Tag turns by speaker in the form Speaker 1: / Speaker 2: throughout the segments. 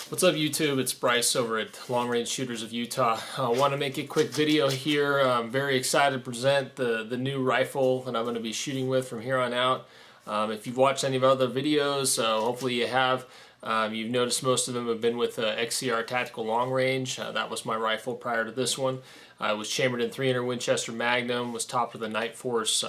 Speaker 1: What's up YouTube? It's Bryce over at Long Range Shooters of Utah. I want to make a quick video here. I'm very excited to present the new rifle that I'm going to be shooting with from here on out. If you've watched any of our other videos, hopefully you have. You've noticed most of them have been with XCR Tactical Long Range. That was my rifle prior to this one. I was chambered in 300 Winchester Magnum, was topped with a Night Force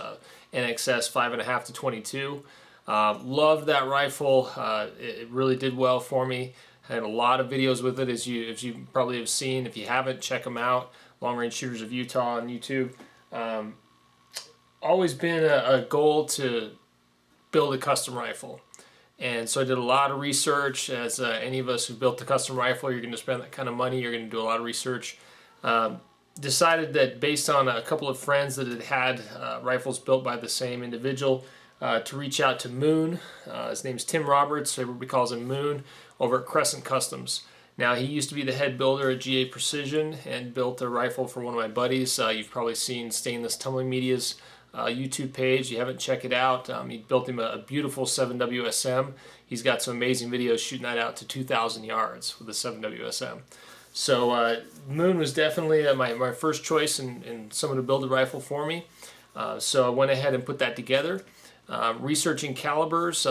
Speaker 1: NXS 5.5 to 22. Loved that rifle. It really did well for me. I had a lot of videos with it, as you probably have seen. If you haven't, check them out. Long Range Shooters of Utah on YouTube. Always been a goal to build a custom rifle. And so I did a lot of research. As any of us who built a custom rifle, you're going to spend that kind of money. You're going to do a lot of research. Decided that based on a couple of friends that had rifles built by the same individual, to reach out to Moon. His name's Tim Roberts. Everybody calls him Moon, over at Crescent Customs. Now, he used to be the head builder at GA Precision and built a rifle for one of my buddies. You've probably seen Stainless Tumbling Media's YouTube page. If you haven't, check it out. He built him a beautiful 7WSM. He's got some amazing videos shooting that out to 2,000 yards with the 7WSM. So Moon was definitely my first choice in someone to build a rifle for me. So I went ahead and put that together. Researching calibers,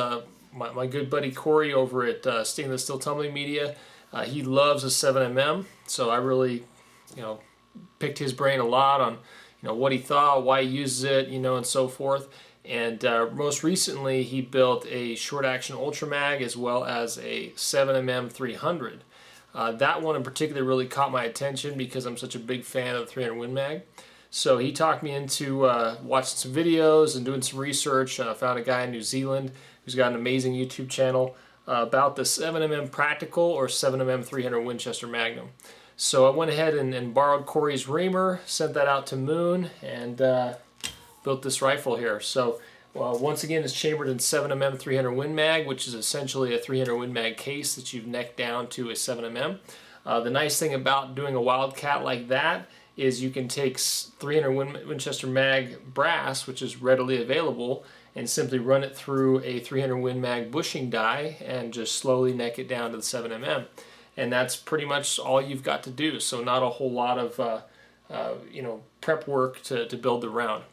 Speaker 1: my good buddy Corey over at Stainless Steel Tumbling Media, he loves a 7mm, so I really, picked his brain a lot on, what he thought, why he uses it, and so forth. And most recently, he built a short action Ultra Mag as well as a 7mm 300. That one in particular really caught my attention because I'm such a big fan of the 300 Win Mag. So he talked me into watching some videos and doing some research. Found a guy in New Zealand who's got an amazing YouTube channel about the 7mm Practical or 7mm 300 Winchester Magnum. So I went ahead and borrowed Corey's reamer, sent that out to Moon, and built this rifle here. So once again, it's chambered in 7mm 300 Win Mag, which is essentially a 300 Win Mag case that you've necked down to a 7mm. The nice thing about doing a Wildcat like that is you can take 300 Winchester Mag brass, which is readily available, and simply run it through a 300 Win Mag bushing die and just slowly neck it down to the 7mm. And that's pretty much all you've got to do. So not a whole lot of prep work to build the round.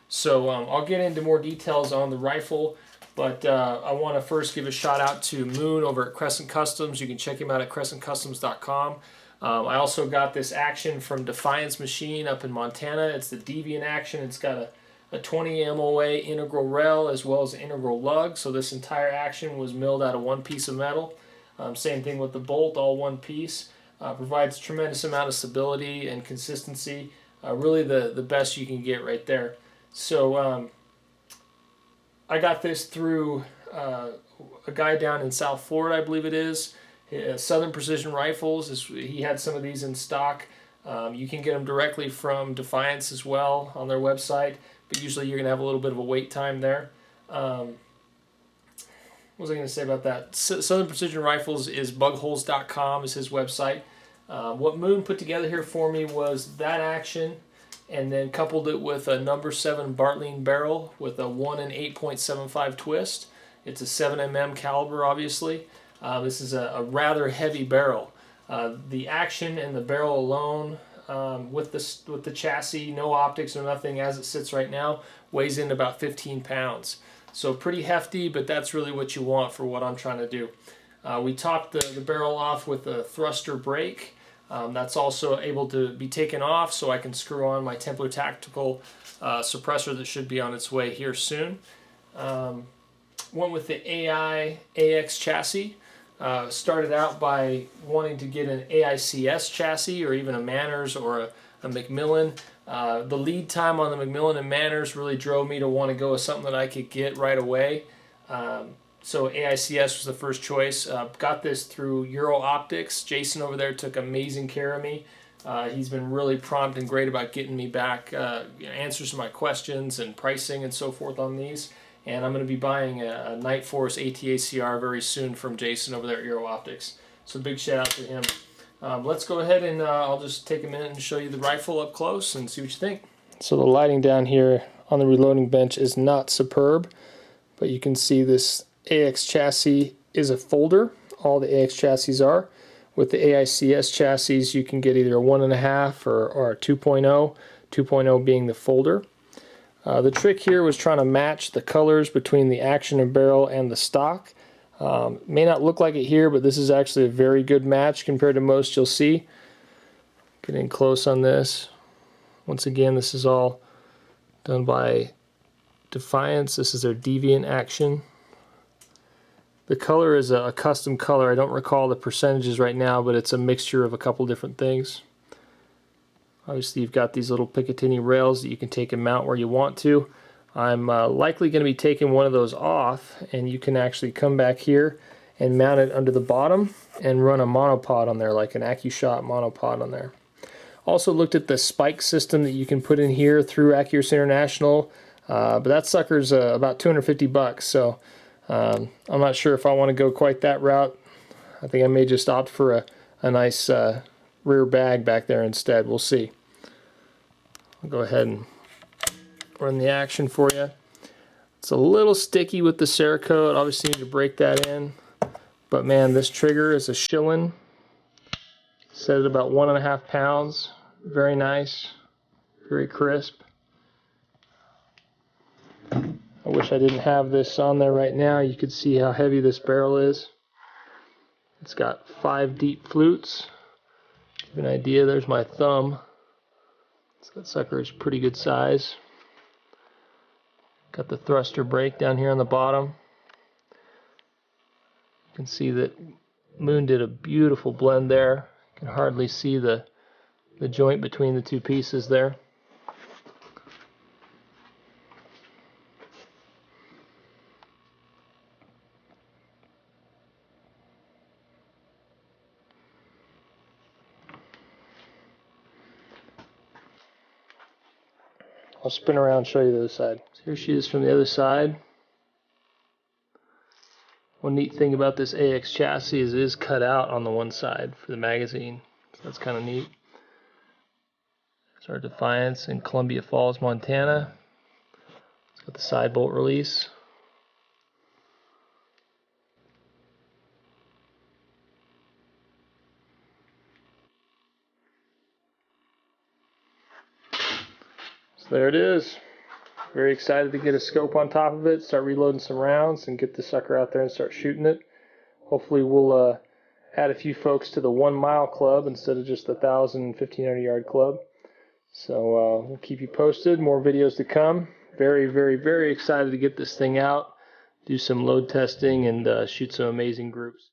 Speaker 1: So I'll get into more details on the rifle, but I want to first give a shout out to Moon over at Crescent Customs. You can check him out at crescentcustoms.com. I also got this action from Defiance machine up in Montana. It's the Deviant action. It's got a 20 MOA integral rail as well as an integral lug. So this entire action was milled out of one piece of metal. Same thing with the bolt, all one piece. Provides a tremendous amount of stability and consistency. Really the best you can get right there. So I got this through a guy down in South Florida, I believe it is. Southern Precision Rifles, he had some of these in stock. You can get them directly from Defiance as well on their website, but usually you're going to have a little bit of a wait time there. What was I going to say about that? Southern Precision Rifles is bugholes.com is his website. What Moon put together here for me was that action, and then coupled it with a number 7 Bartlein barrel with a 1 in 8.75 twist. It's a 7mm caliber, obviously. This is a rather heavy barrel. The action and the barrel alone, with the chassis, no optics or nothing as it sits right now, weighs in about 15 pounds. So pretty hefty, but that's really what you want for what I'm trying to do. We topped the barrel off with a thruster brake. That's also able to be taken off, so I can screw on my Templar Tactical suppressor that should be on its way here soon. Went with the AI AX chassis. Started out by wanting to get an AICS chassis or even a Manners or a Macmillan. The lead time on the Macmillan and Manners really drove me to want to go with something that I could get right away. So AICS was the first choice. Got this through Euro Optics. Jason over there took amazing care of me. He's been really prompt and great about getting me back answers to my questions and pricing and so forth on these. And I'm going to be buying a Night Force ATACR very soon from Jason over there at Euro Optics. So big shout out to him. Let's go ahead and I'll just take a minute and show you the rifle up close and see what you think. So the lighting down here on the reloading bench is not superb, but you can see this AX chassis is a folder. All the AX chassis are. With the AICS chassis, you can get either a 1.5 or a 2.0, 2.0 being the folder. The trick here was trying to match the colors between the action and barrel and the stock. May not look like it here, but this is actually a very good match compared to most you'll see. Getting close on this. Once again, this is all done by Defiance. This is their Deviant action. The color is a custom color. I don't recall the percentages right now, but it's a mixture of a couple different things. Obviously, you've got these little Picatinny rails that you can take and mount where you want to. I'm likely going to be taking one of those off, and you can actually come back here and mount it under the bottom and run a monopod on there, like an AccuShot monopod on there. Also looked at the spike system that you can put in here through Accuracy International, but that sucker's about 250 bucks, so I'm not sure if I want to go quite that route. I think I may just opt for a nice rear bag back there instead. We'll see. I'll go ahead and run the action for you. It's a little sticky with the Cerakote. Obviously need to break that in. But man, this trigger is a Shilen. Set at about 1.5 pounds. Very nice. Very crisp. I wish I didn't have this on there right now. You could see how heavy this barrel is. It's got 5 deep flutes. Give you an idea, there's my thumb. So that sucker is pretty good size. Got the thruster brake down here on the bottom. You can see that Moon did a beautiful blend there. You can hardly see the joint between the two pieces there. I'll spin around and show you the other side. So here she is from the other side. One neat thing about this AX chassis is it is cut out on the one side for the magazine. So that's kind of neat. There's our Defiance in Columbia Falls, Montana. It's got the side bolt release. There it is. Very excited to get a scope on top of it, start reloading some rounds, and get the sucker out there and start shooting it. Hopefully we'll add a few folks to the 1 mile club instead of just the 1,000 and 1,500 yard club. So we'll keep you posted. More videos to come. Very, very, very excited to get this thing out, do some load testing, and shoot some amazing groups.